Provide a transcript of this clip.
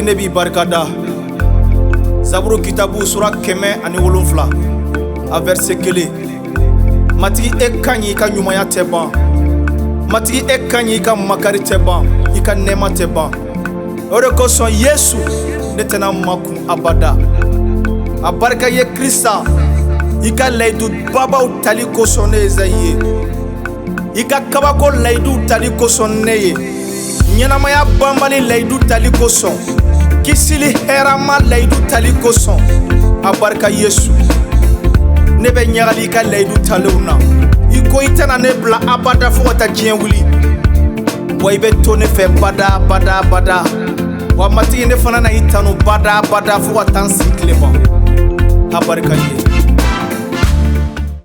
ne b'i barikada. Zaburu kitabu sura 107 a verset 1. Matigi e kaɲi I ka ɲumanya tɛ ban. Matigi e kaɲi I ka makari tɛ ban. I ka nɛɛma tɛ ban. O de kosɔn Yesu ne tɛna makun abada. A barika ye Krista. I ka layidu babaw tali kosɔn ne Ezayi ye. I ka kabako layidu tali kosɔn ne ye. Ɲɛnamaya banbali layidu tali kosɔn. Kisili hɛrama layidu tali kosɔn. A barika Yesu. Ne bɛ ɲagali I ka layidu taliw na. I ko I tɛna ne bila abada fo ka taa diɲɛ wuli. Wa I bɛ to ne fɛ bada bada bada. Wa matigi ne fana na I tanu bada bada fo ka taa n si tilema. A barika ye.